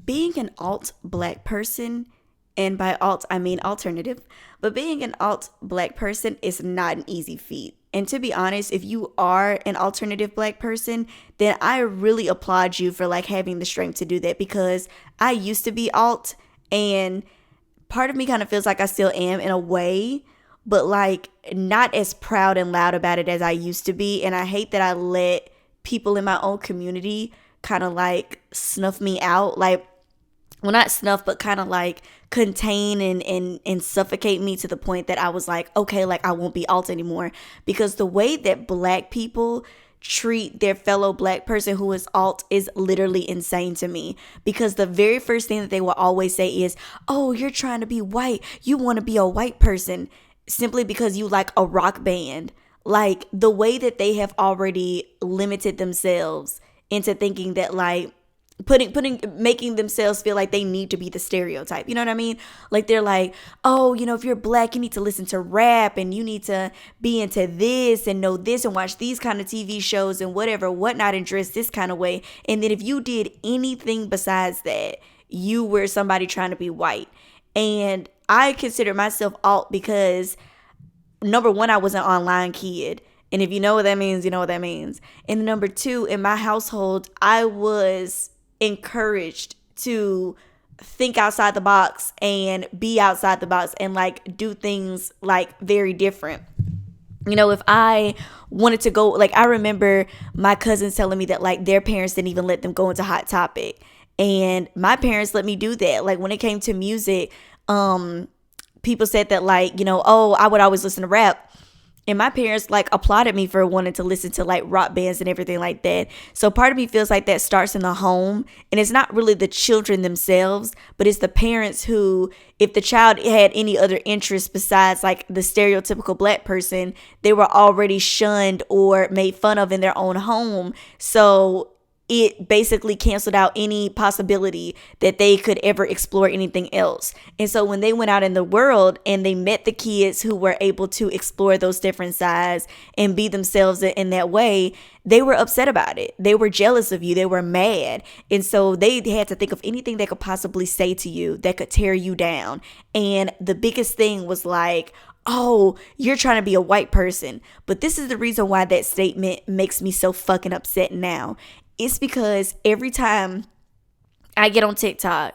being an alt black person, and by alt I mean alternative, but being an alt black person is not an easy feat. And to be honest, if you are an alternative black person, then I really applaud you for like having the strength to do that, because I used to be alt, and part of me kind of feels like I still am in a way, but like not as proud and loud about it as I used to be. And I hate that I let people in my own community kind of like snuff me out. Like, well, not snuff, but kind of like contain and suffocate me to the point that I was like, okay, like I won't be alt anymore. Because the way that black people treat their fellow black person who is alt is literally insane to me. Because the very first thing that they will always say is, oh, you're trying to be white, you want to be a white person simply because you like a rock band. Like, the way that they have already limited themselves into thinking that like making themselves feel like they need to be the stereotype. You know what I mean? Like, they're like, oh, you know, if you're black, you need to listen to rap, and you need to be into this and know this and watch these kind of TV shows and whatever, whatnot, and dress this kind of way. And then if you did anything besides that, you were somebody trying to be white. And I consider myself alt because, number one, I was an online kid. And if you know what that means, you know what that means. And number two, in my household, I was encouraged to think outside the box and be outside the box and like do things like very different. You know, if I wanted to go, like, I remember my cousins telling me that like their parents didn't even let them go into Hot Topic, and my parents let me do that. Like, when it came to music, people said that like, you know, oh, I would always listen to rap. And my parents like applauded me for wanting to listen to like rock bands and everything like that. So part of me feels like that starts in the home, and it's not really the children themselves, but it's the parents who, if the child had any other interests besides like the stereotypical black person, they were already shunned or made fun of in their own home. So it basically canceled out any possibility that they could ever explore anything else. And so when they went out in the world and they met the kids who were able to explore those different sides and be themselves in that way, they were upset about it. They were jealous of you. They were mad. And so they had to think of anything they could possibly say to you that could tear you down. And the biggest thing was like, oh, you're trying to be a white person. But this is the reason why that statement makes me so fucking upset now. It's because every time I get on TikTok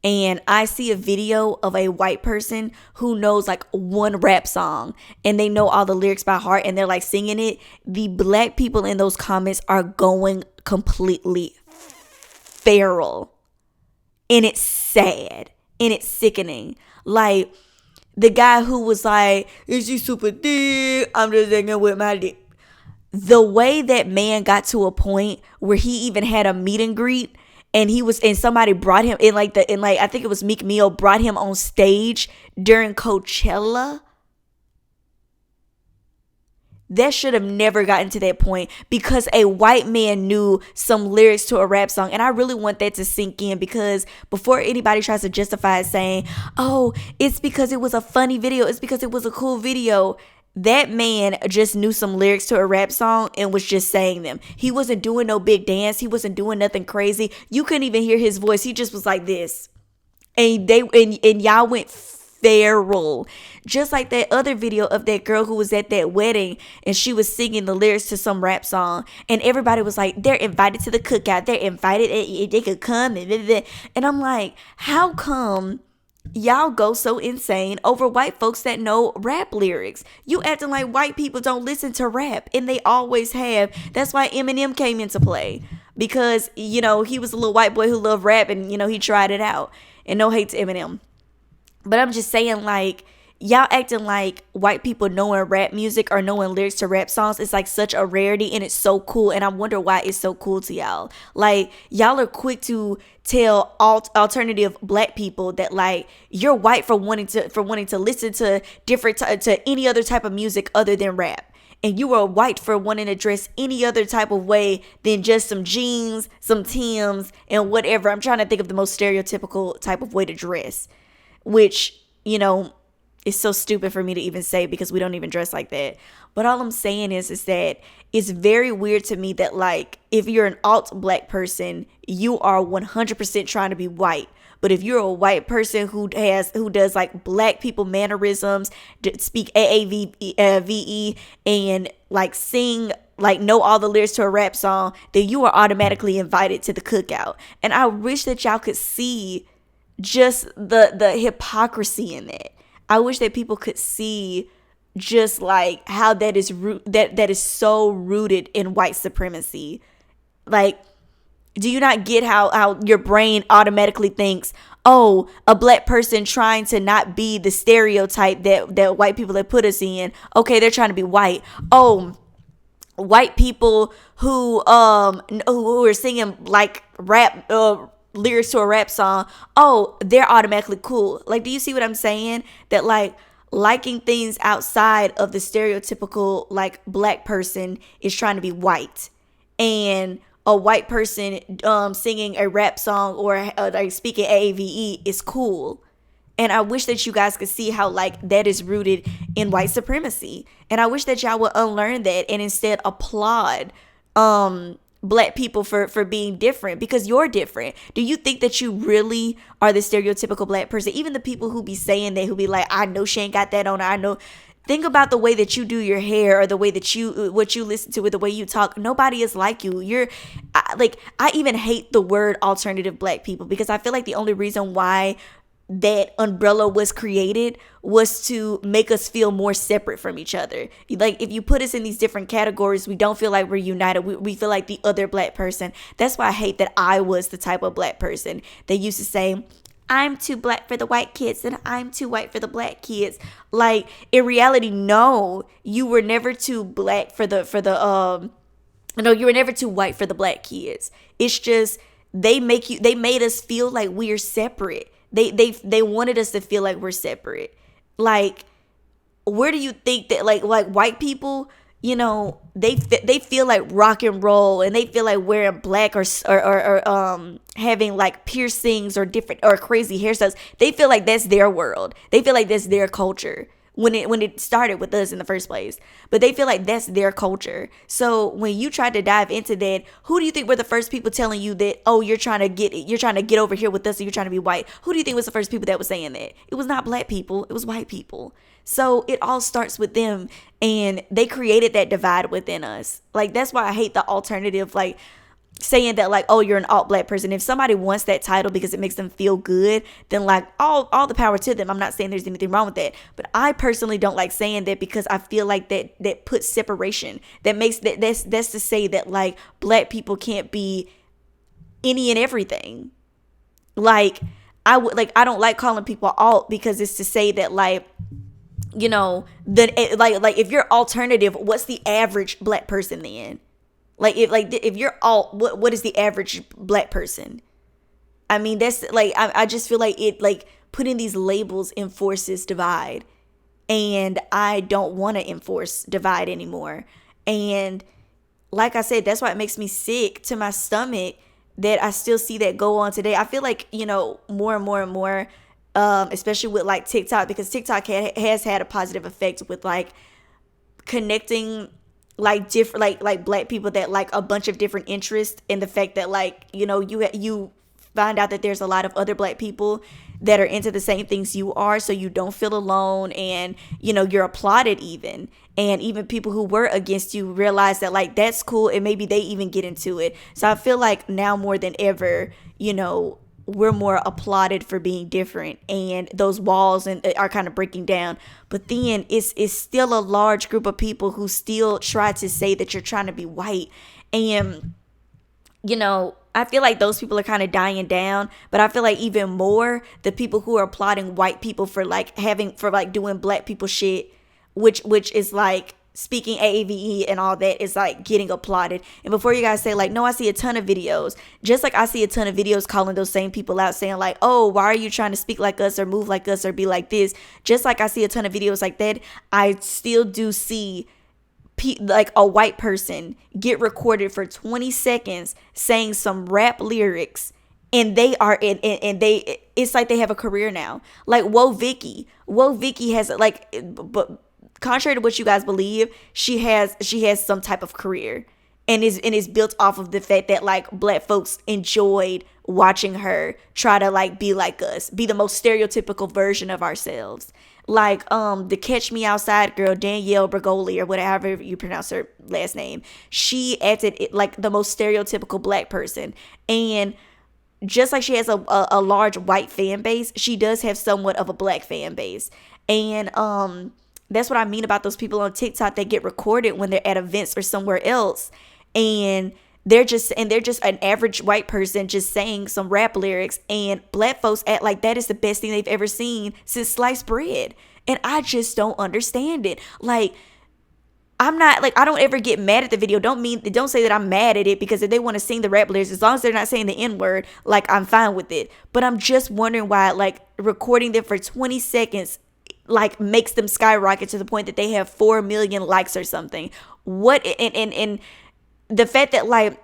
and I see a video of a white person who knows like one rap song and they know all the lyrics by heart and they're like singing it, the black people in those comments are going completely feral. And it's sad and it's sickening. Like, the guy who was like, is you super dick? I'm just hanging with my dick. The way that man got to a point where he even had a meet and greet, and somebody brought him in, like I think it was Meek Mill brought him on stage during Coachella. That should have never gotten to that point because a white man knew some lyrics to a rap song. And I really want that to sink in, because before anybody tries to justify it saying, oh, it's because it was a funny video, it's because it was a cool video, that man just knew some lyrics to a rap song and was just saying them. He wasn't doing no big dance. He wasn't doing nothing crazy. You couldn't even hear his voice. He just was like this. And y'all went feral. Just like that other video of that girl who was at that wedding and she was singing the lyrics to some rap song. And everybody was like, they're invited to the cookout. They're invited. They could come. And I'm like, how come y'all go so insane over white folks that know rap lyrics? You acting like white people don't listen to rap, and they always have. That's why Eminem came into play, because, you know, he was a little white boy who loved rap, and, you know, he tried it out. And no hate to Eminem, but I'm just saying, like, y'all acting like white people knowing rap music or knowing lyrics to rap songs is like such a rarity, and it's so cool. And I wonder why it's so cool to y'all. Like, y'all are quick to tell alternative black people that like you're white for wanting to listen to different to any other type of music other than rap. And you are white for wanting to dress any other type of way than just some jeans, some Timbs, and whatever. I'm trying to think of the most stereotypical type of way to dress, which, you know, It's so stupid for me to even say because we don't even dress like that. But all I'm saying is that it's very weird to me that like if you're an alt black person, you are 100% trying to be white. But if you're a white person who does like black people mannerisms, speak AAVE and like sing like know all the lyrics to a rap song, then you are automatically invited to the cookout. And I wish that y'all could see just the hypocrisy in that. I wish that people could see just like how that is that is so rooted in white supremacy. Like, do you not get how your brain automatically thinks, oh, a black person trying to not be the stereotype that white people have put us in. Okay, they're trying to be white. Oh, white people who are singing like rap lyrics to a rap song, oh, they're automatically cool. Like, do you see what I'm saying? That like liking things outside of the stereotypical like black person is trying to be white, and a white person singing a rap song or like speaking AAVE is cool. And I wish that you guys could see how like that is rooted in white supremacy. And I wish that y'all would unlearn that and instead applaud black people for being different, because you're different. Do you think that you really are the stereotypical black person? Even the people who be saying that, who be like, I know she ain't got that on her, I know. Think about the way that you do your hair, or the way that what you listen to, or the way you talk. Nobody is like you. I even hate the word alternative black people, because I feel like the only reason why that umbrella was created was to make us feel more separate from each other. Like, if you put us in these different categories, we don't feel like we're united. We feel like the other black person. That's why I hate that I was the type of black person that used to say, I'm too black for the white kids and I'm too white for the black kids. Like, in reality, no, you were never too black you were never too white for the black kids. It's just they made us feel like we're separate. They wanted us to feel like we're separate. Like, where do you think that like white people, you know, they feel like rock and roll, and they feel like wearing black or having like piercings or different or crazy hairstyles. They feel like that's their world. They feel like that's their culture when it started with us in the first place. But they feel like that's their culture. So when you tried to dive into that, who do you think were the first people telling you that, oh, you're trying to get over here with us, and you're trying to be white? Who do you think was the first people that was saying that? It was not black people, it was white people. So it all starts with them, and they created that divide within us. Like, that's why I hate the alternative, like saying that like, oh, you're an alt black person. If somebody wants that title because it makes them feel good, then like all the power to them. I'm not saying there's anything wrong with that, but I personally don't like saying that, because I feel like that puts separation. That's to say that like black people can't be any and everything. Like, I don't like calling people alt, because it's to say that like, you know, like if you're alternative, what's the average black person then? Like, if you're alt, what is the average black person? I mean, that's like, I just feel like it, like, putting these labels enforces divide, and I don't want to enforce divide anymore. And like I said, that's why it makes me sick to my stomach that I still see that go on today. I feel like, you know, more and more and more, especially with like TikTok, because TikTok has had a positive effect with like connecting like different like black people that like a bunch of different interests, and the fact that like, you know, you find out that there's a lot of other black people that are into the same things you are, so you don't feel alone, and you know, you're applauded even. And even people who were against you realize that like that's cool, and maybe they even get into it. So I feel like now more than ever, you know, we're more applauded for being different, and those walls are kind of breaking down. But then it's still a large group of people who still try to say that you're trying to be white. And, you know, I feel like those people are kind of dying down, but I feel like even more the people who are applauding white people for doing black people shit, which is like speaking AAVE and all that, is like getting applauded. And before you guys say like, no, I see a ton of videos, just like I see a ton of videos calling those same people out, saying like, oh, why are you trying to speak like us or move like us or be like this? Just like I see a ton of videos like that, I still do see like a white person get recorded for 20 seconds saying some rap lyrics and they are and they, it's like they have a career now. Like Whoa Vicky has, like, but contrary to what you guys believe, she has some type of career, and is built off of the fact that, like, black folks enjoyed watching her try to, like, be like us, be the most stereotypical version of ourselves. Like, the Catch Me Outside girl, Danielle Bergoli, or whatever you pronounce her last name, she acted like the most stereotypical black person. And just like she has a large white fan base, she does have somewhat of a black fan base. And that's what I mean about those people on TikTok that get recorded when they're at events or somewhere else, and they're just an average white person just saying some rap lyrics, and black folks act like that is the best thing they've ever seen since sliced bread. And I just don't understand it. Like, I'm not, like, I don't ever get mad at the video. Don't say that I'm mad at it, because if they want to sing the rap lyrics, as long as they're not saying the N-word, like, I'm fine with it. But I'm just wondering why, like, recording them for 20 seconds, like, makes them skyrocket to the point that they have 4 million likes or something. What, and the fact that, like,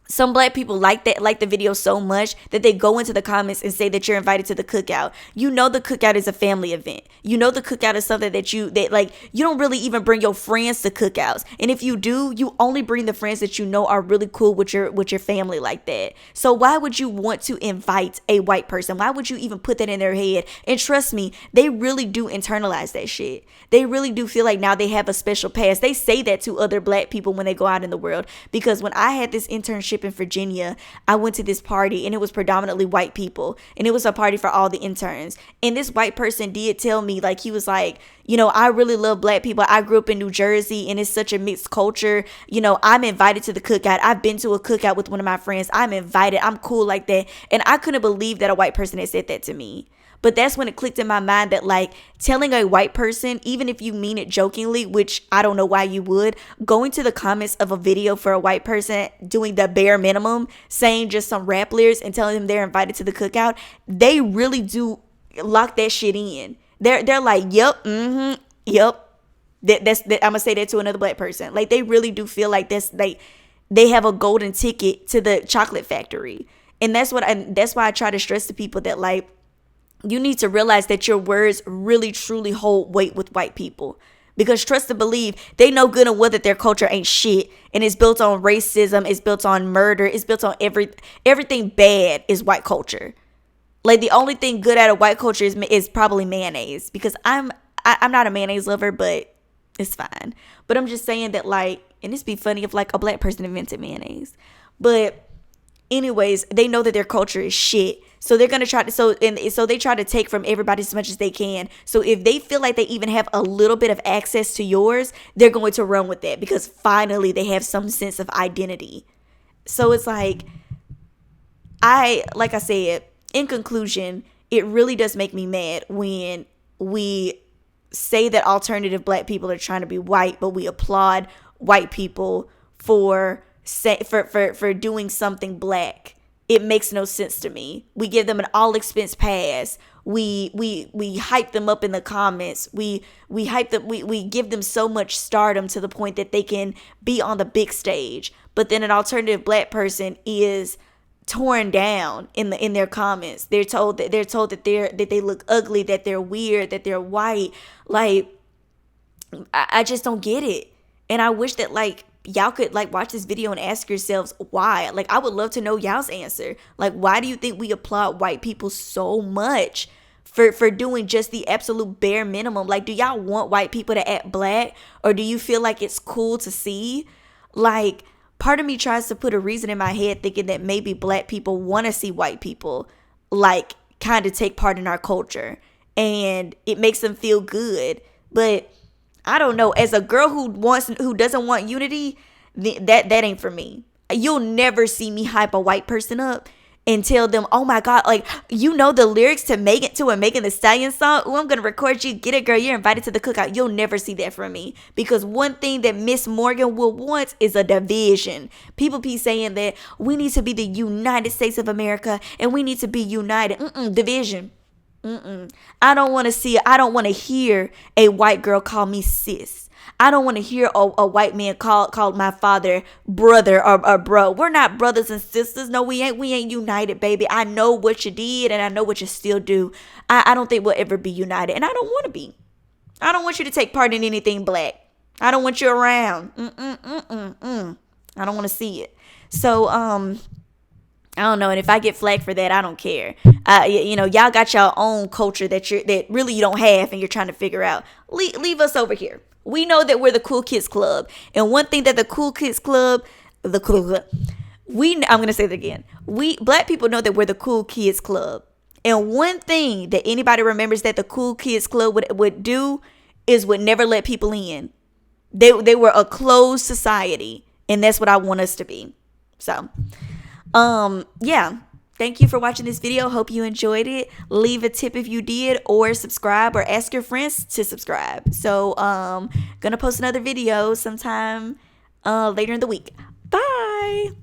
some black people like the video so much that they go into the comments and say that you're invited to the cookout. You know the cookout is a family event. You know the cookout is something that like, you don't really even bring your friends to cookouts. And if you do, you only bring the friends that you know are really cool with your family like that. So why would you want to invite a white person? Why would you even put that in their head? And trust me, they really do internalize that shit. They really do feel like now they have a special pass. They say that to other black people when they go out in the world. Because when I had this internship in Virginia, I went to this party and it was predominantly white people, and it was a party for all the interns. And this white person did tell me, like, he was like, I really love black people. I grew up in New Jersey and it's such a mixed culture. I'm invited to the cookout. I've been to a cookout with one of my friends. I'm invited. I'm cool like that. And I couldn't believe that a white person had said that to me. But that's when it clicked in my mind that, like, telling a white person, even if you mean it jokingly, which I don't know why you would, going to the comments of a video for a white person doing the bare minimum, saying just some rap lyrics and telling them they're invited to the cookout, they really do lock that shit in. They're like, yep, yep. I'm gonna say that to another black person. Like, they really do feel like this. They have a golden ticket to the chocolate factory, and that's why I try to stress to people that, like, you need to realize that your words really truly hold weight with white people, because trust and believe, they know good and well that their culture ain't shit, and it's built on racism, it's built on murder, it's built on everything bad is white culture. Like, the only thing good out of white culture is probably mayonnaise, because I'm not a mayonnaise lover, but it's fine. But I'm just saying that, like, and this be funny if, like, a black person invented mayonnaise, but anyways, they know that their culture is shit. So they're going to try to, so they try to take from everybody as much as they can. So if they feel like they even have a little bit of access to yours, they're going to run with that, because finally they have some sense of identity. So it's like I said, in conclusion, it really does make me mad when we say that alternative black people are trying to be white, but we applaud white people for doing something black. It makes no sense to me. We give them an all expense pass. We hype them up in the comments. We hype them. We give them so much stardom to the point that they can be on the big stage. But then an alternative black person is torn down in their comments. They're told that they look ugly, that they're weird, that they're white. Like, I just don't get it. And I wish that, like, y'all could, like, watch this video and ask yourselves why. Like, I would love to know y'all's answer. Like, why do you think we applaud white people so much for doing just the absolute bare minimum? Like, do y'all want white people to act black, or do you feel like it's cool to see? Like, part of me tries to put a reason in my head thinking that maybe black people want to see white people, like, kind of take part in our culture, and it makes them feel good. But I don't know. As a girl who doesn't want unity, that ain't for me. You'll never see me hype a white person up and tell them, oh my God, like, the lyrics to a Megan Thee Stallion song. Oh, I'm gonna record you. Get it, girl. You're invited to the cookout. You'll never see that from me, because one thing that Miss Morgan will want is a division. People be saying that we need to be the United States of America and we need to be united. Division. I don't want to hear a white girl call me sis. I don't want to hear a white man called my father brother or bro. We're not brothers and sisters. No, we ain't united, baby. I know what you did and I know what you still do. I don't think we'll ever be united, and I don't want to be. I don't want you to take part in anything black. I don't want you around. I don't want to see it. So I don't know, and if I get flagged for that, I don't care. Y'all got your own culture that really you don't have, and you're trying to figure out. Leave us over here. We know that we're the cool kids club, and one thing that the cool kids club, I'm gonna say that again. We black people know that we're the cool kids club, and one thing that anybody remembers that the cool kids club would do is would never let people in. They were a closed society, and that's what I want us to be. So. Yeah, thank you for watching this video. Hope you enjoyed it. Leave a tip if you did, or subscribe, or ask your friends to subscribe. So gonna post another video sometime later in the week. Bye.